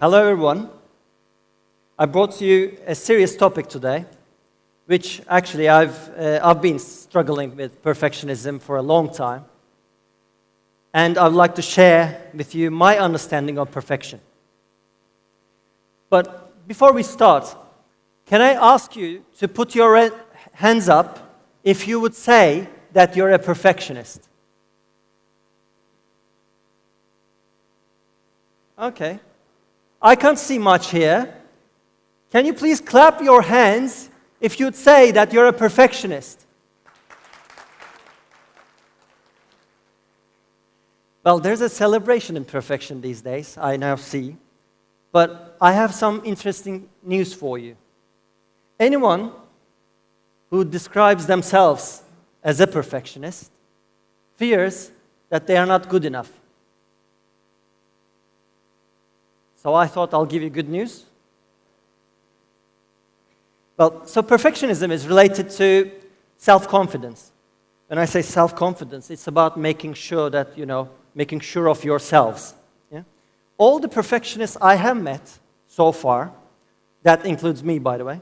Hello everyone. I brought you a serious topic today, which actually I've been struggling with perfectionism for a long time. And I'd like to share with you my understanding of perfection. But before we start, can I ask you to put your hands up if you would say that you're a perfectionist? Okay. I can't see much here. Can you please clap your hands if you'd say that you're a perfectionist? Well, there's a celebration in perfection these days, I now see. But I have some interesting news for you. Anyone who describes themselves as a perfectionist fears that they are not good enough. So I thought I'll give you good news. Well, so perfectionism is related to self-confidence. When I say self-confidence, it's about making sure that, making sure of yourselves. Yeah? All the perfectionists I have met so far, that includes me, by the way,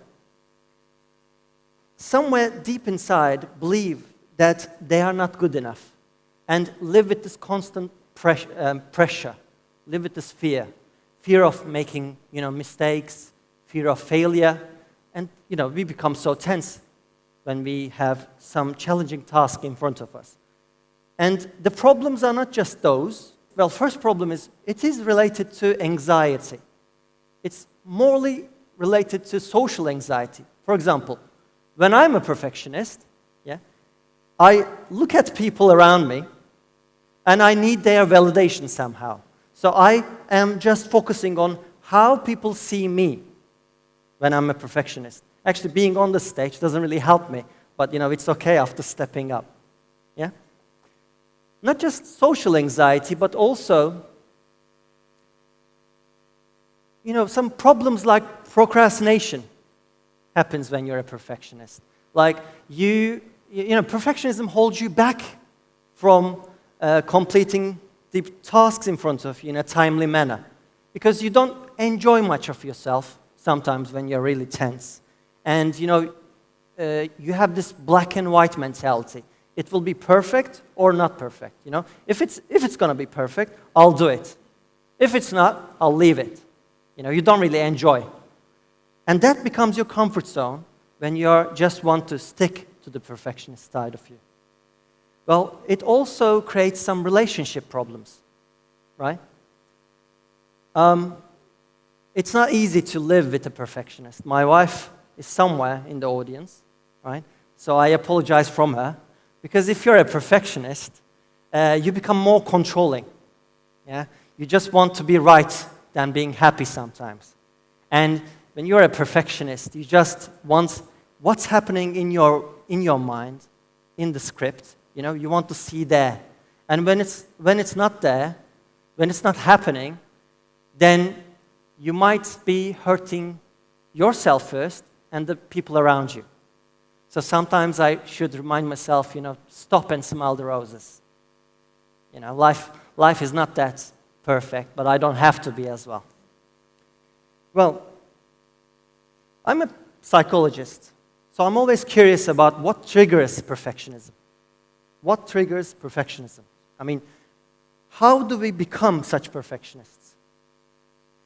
somewhere deep inside believe that they are not good enough and live with this constant pressure, live with this fear of making, mistakes, fear of failure, and, we become so tense when we have some challenging task in front of us. And the problems are not just those. Well, first problem is, it is related to anxiety. It's morely related to social anxiety. For example, when I'm a perfectionist, I look at people around me, and I need their validation somehow. So I am just focusing on how people see me when I'm a perfectionist. Actually, being on the stage doesn't really help me, but it's okay after stepping up. Yeah? Not just social anxiety, but also, some problems like procrastination happens when you're a perfectionist. Like perfectionism holds you back from completing the tasks in front of you in a timely manner, because you don't enjoy much of yourself sometimes when you're really tense. And you have this black and white mentality. It will be perfect or not perfect. If it's going to be perfect, I'll do it. If it's not, I'll leave it. You don't really enjoy. And that becomes your comfort zone when you just want to stick to the perfectionist side of you. Well, it also creates some relationship problems, right? It's not easy to live with a perfectionist. My wife is somewhere in the audience, right? So I apologize from her, because if you're a perfectionist, you become more controlling. Yeah? You just want to be right than being happy sometimes. And when you're a perfectionist, you just want what's happening in your mind, in the script. You want to see there. And when it's not there, when it's not happening, then you might be hurting yourself first and the people around you. So sometimes I should remind myself, stop and smell the roses. Life is not that perfect, but I don't have to be as well. Well, I'm a psychologist, so I'm always curious about what triggers perfectionism. What triggers perfectionism? I mean, how do we become such perfectionists?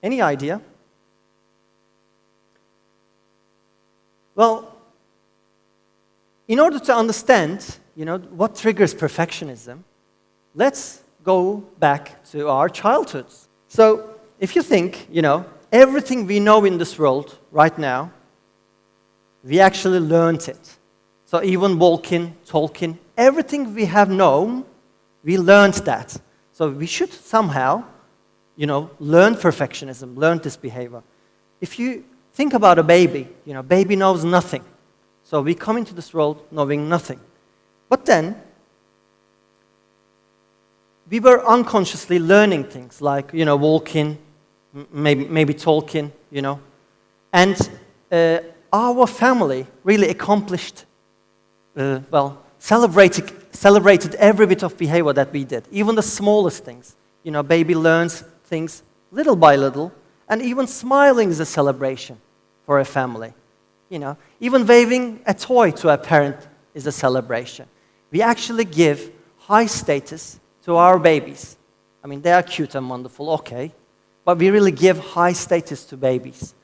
Any idea? Well, in order to understand, what triggers perfectionism, let's go back to our childhoods. So, if you think, everything we know in this world right now, we actually learned it. So even walking, talking, everything we have known, we learned that. So we should somehow, learn perfectionism, learn this behavior. If you think about a baby, baby knows nothing. So we come into this world knowing nothing. But then, we were unconsciously learning things like, walking, maybe talking, And our family really accomplished celebrated every bit of behavior that we did, even the smallest things. Baby learns things little by little, And even smiling is a celebration for a family. Even waving a toy to a parent is a celebration. We actually give high status to our babies. I mean, they are cute and wonderful, okay. But we really give high status to babies.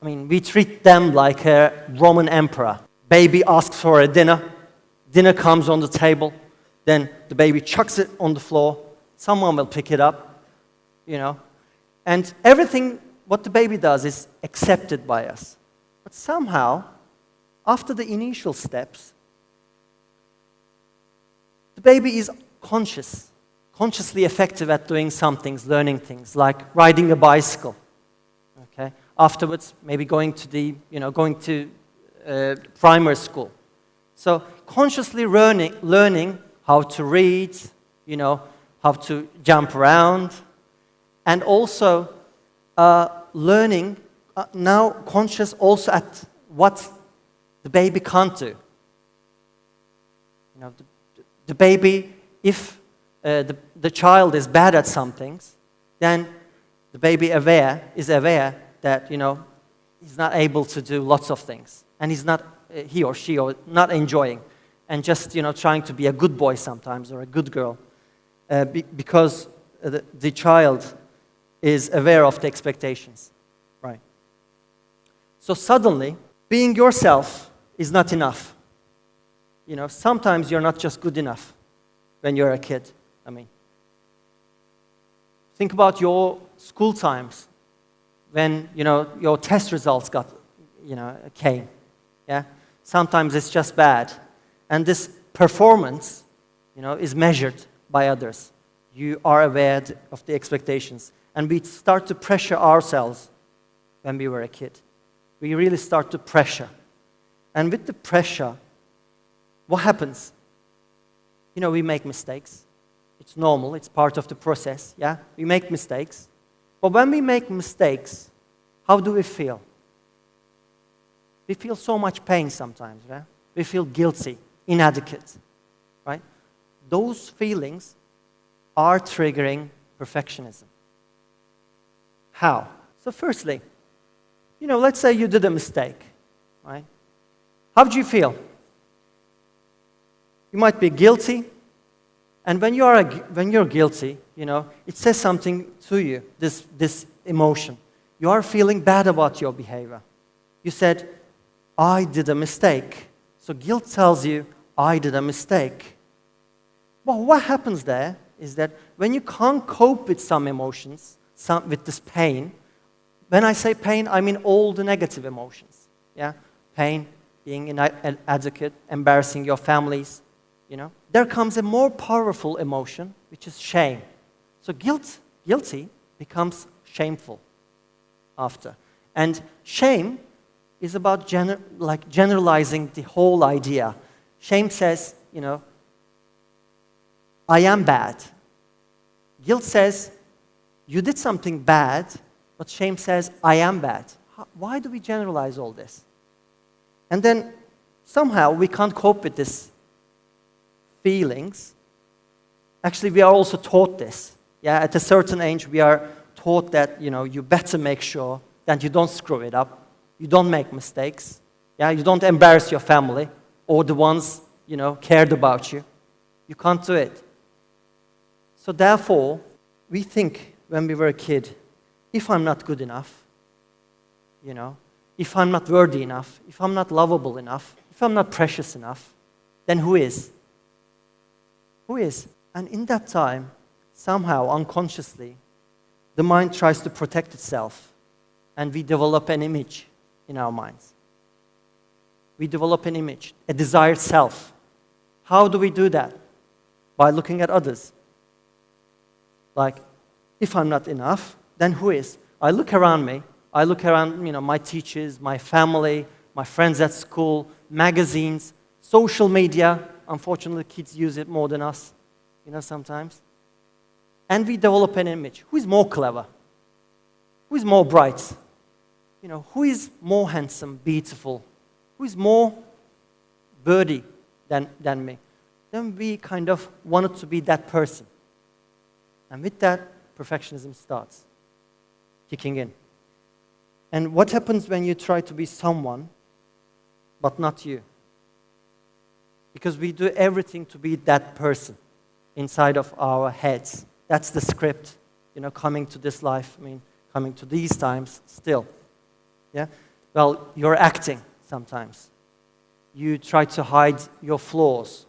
We treat them like a Roman emperor. Baby asks for a dinner. Dinner comes on the table. Then the baby chucks it on the floor. Someone will pick it up, And everything, what the baby does is accepted by us. But somehow, after the initial steps, the baby is consciously effective at doing some things, learning things, like riding a bicycle. Okay? Afterwards, maybe going to primary school. So consciously learning how to read, how to jump around, and also learning now conscious also at what the baby can't do. The baby, if the child is bad at some things, then the baby is aware that he's not able to do lots of things, and he or she not enjoying, and just trying to be a good boy sometimes or a good girl, because the child is aware of the expectations, right? So suddenly, being yourself is not enough. Sometimes you're not just good enough when you're a kid. Think about your school times when, your test results came. Yeah? Sometimes it's just bad. And this performance, is measured by others. You are aware of the expectations. And we start to pressure ourselves when we were a kid. We really start to pressure. And with the pressure, what happens? We make mistakes. It's normal. It's part of the process. Yeah, we make mistakes. But when we make mistakes, how do we feel? We feel so much pain sometimes. Right? We feel guilty, inadequate. Right? Those feelings are triggering perfectionism. How? So firstly, let's say you did a mistake. Right? How do you feel? You might be guilty, and when you're guilty, it says something to you, this emotion. You are feeling bad about your behavior. You said, I did a mistake. So guilt tells you, I did a mistake. Well, what happens there is that when you can't cope with some emotions, with this pain, when I say pain, I mean all the negative emotions. Yeah, pain, being inadequate, embarrassing your families, there comes a more powerful emotion, which is shame. So guilty becomes shameful after. And shame is about generalizing the whole idea. Shame says, I am bad. Guilt says, you did something bad, but shame says, I am bad. Why do we generalize all this? And then somehow we can't cope with this feelings. Actually, we are also taught this. Yeah, at a certain age, we are taught that, you better make sure that you don't screw it up. You don't make mistakes. Yeah, you don't embarrass your family or the ones, cared about you. You can't do it. So therefore, we think when we were a kid, if I'm not good enough, if I'm not worthy enough, if I'm not lovable enough, if I'm not precious enough, then who is? Who is? And in that time, somehow, unconsciously, the mind tries to protect itself, and we develop an image in our minds. We develop an image, a desired self. How do we do that? By looking at others. Like, if I'm not enough, then who is? I look around me. I look around, my teachers, my family, my friends at school, magazines, social media. Unfortunately, kids use it more than us, sometimes. And we develop an image. Who is more clever? Who is more bright? Who is more handsome, beautiful? Who is more worthy than me? Then we kind of wanted to be that person. And with that, perfectionism starts. kicking in. And what happens when you try to be someone, but not you? Because we do everything to be that person inside of our heads. That's the script, coming to this life, coming to these times still. Yeah? Well, you're acting sometimes. You try to hide your flaws.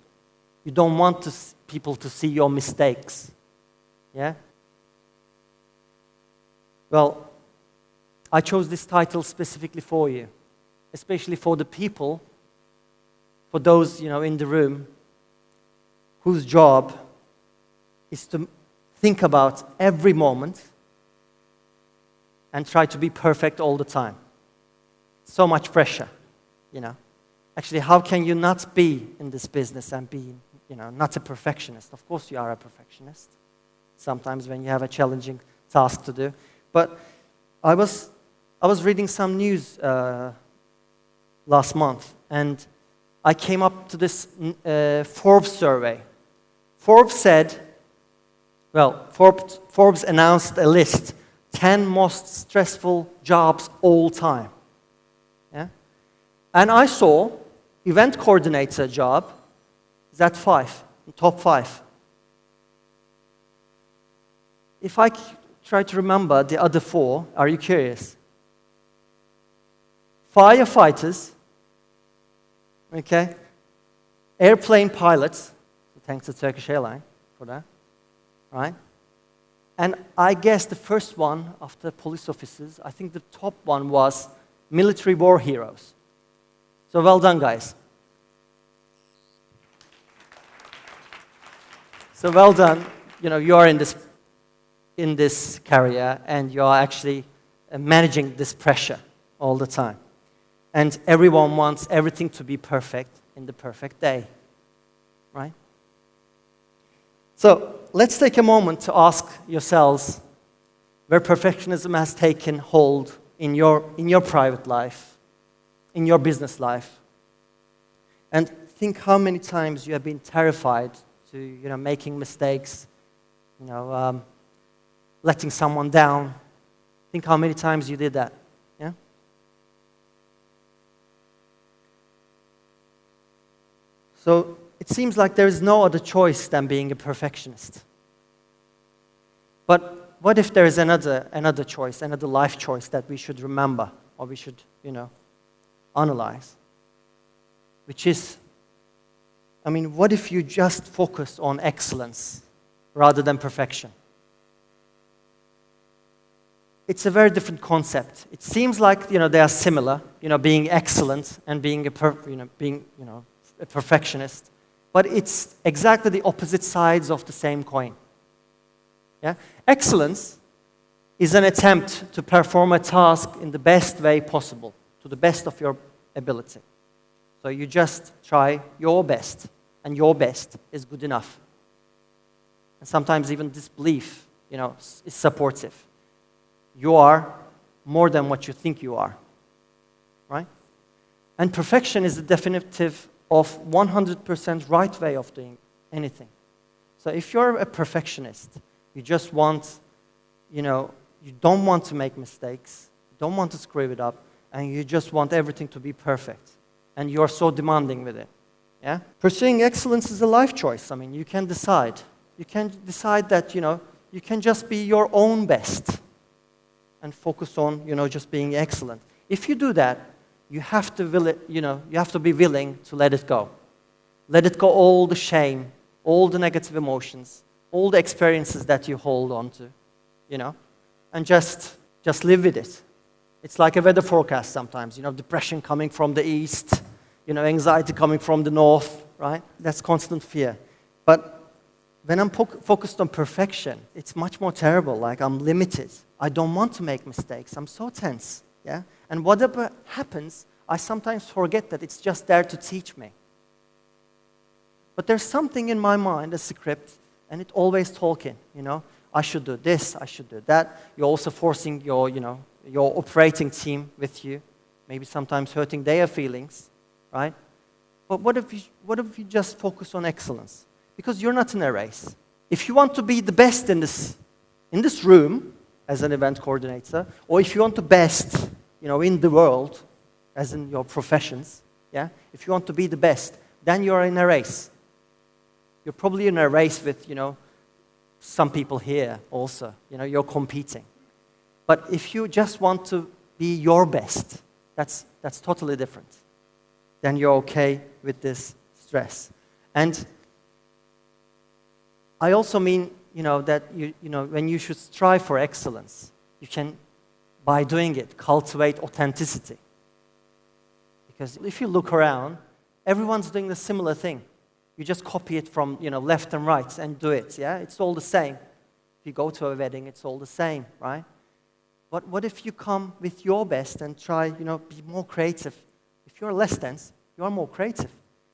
You don't want people to see your mistakes. Yeah? Well, I chose this title specifically for you, especially for the people, for those, in the room, whose job is to think about every moment and try to be perfect all the time. So much pressure, Actually, how can you not be in this business and be, not a perfectionist? Of course you are a perfectionist. Sometimes when you have a challenging task to do. But I was reading some news last month, and I came up to this Forbes survey. Forbes announced a list, 10 most stressful jobs all time. Yeah? And I saw event coordinator job is at 5, top 5. If I try to remember the other 4, are you curious? Firefighters, okay, airplane pilots, thanks to Turkish Airlines for that, right? And I guess the first one after police officers, I think the top one was military war heroes. So well done, guys. So well done. You are in this career, and you are actually managing this pressure all the time. And everyone wants everything to be perfect in the perfect day, right? So let's take a moment to ask yourselves where perfectionism has taken hold in your private life, in your business life. And think how many times you have been terrified to, making mistakes, letting someone down. Think how many times you did that, yeah? So it seems like there is no other choice than being a perfectionist. But what if there is another choice, another life choice that we should remember, or we should, analyze? Which is, what if you just focus on excellence rather than perfection? It's a very different concept. It seems like, they are similar, being excellent and being a perfectionist. But it's exactly the opposite sides of the same coin. Yeah? Excellence is an attempt to perform a task in the best way possible, to the best of your ability. So you just try your best, and your best is good enough. And sometimes even this belief, is supportive. You are more than what you think you are, right? And perfection is the definitive of 100% right way of doing anything. So if you're a perfectionist, you just want, you don't want to make mistakes, you don't want to screw it up, and you just want everything to be perfect. And you're so demanding with it. Yeah? Pursuing excellence is a life choice. You can decide. You can decide that, you can just be your own best and focus on, just being excellent. If you do that, you have to be willing to let it go. Let it go, all the shame, all the negative emotions, all the experiences that you hold on to, and just live with it. It's like a weather forecast sometimes, depression coming from the east, anxiety coming from the north, right? That's constant fear. But when I'm focused on perfection, it's much more terrible. Like, I'm limited. I don't want to make mistakes. I'm so tense, yeah? And whatever happens, I sometimes forget that it's just there to teach me. But there's something in my mind, a script, and it's always talking, I should do this, I should do that. You're also forcing your operating team with you, maybe sometimes hurting their feelings, right? But what if you just focus on excellence? Because you're not in a race. If you want to be the best in this room, as an event coordinator, or if you want the best, in the world, as in your professions, yeah? If you want to be the best, then you're in a race. You're probably in a race with, some people here also. You're competing. But if you just want to be your best, that's totally different. Then you're okay with this stress. And I also mean, that when you should strive for excellence, you can, by doing it, cultivate authenticity. Because if you look around, everyone's doing the similar thing. You just copy it from, left and right and do it, yeah? It's all the same. If you go to a wedding, it's all the same, right? But what if you come with your best and try, be more creative? If you're less dense, you are more creative,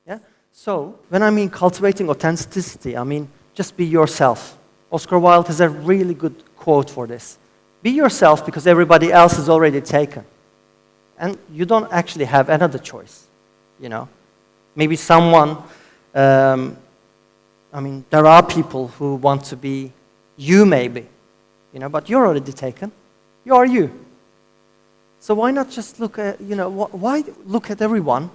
yeah? So, when I mean cultivating authenticity, I mean just be yourself. Oscar Wilde has a really good quote for this. Be yourself because everybody else is already taken. And you don't actually have another choice, Maybe someone, there are people who want to be you maybe, but you're already taken. You are you. So why not just look at, why look at everyone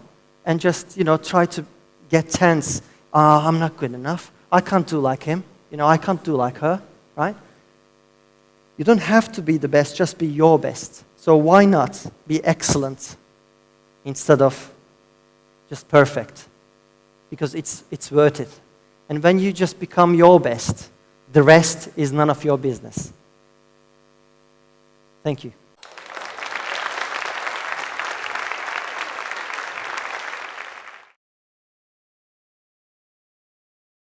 and just, try to get tense. I'm not good enough. I can't do like him. I can't do like her, right? You don't have to be the best, just be your best. So why not be excellent instead of just perfect? Because it's worth it. And when you just become your best, the rest is none of your business. Thank you.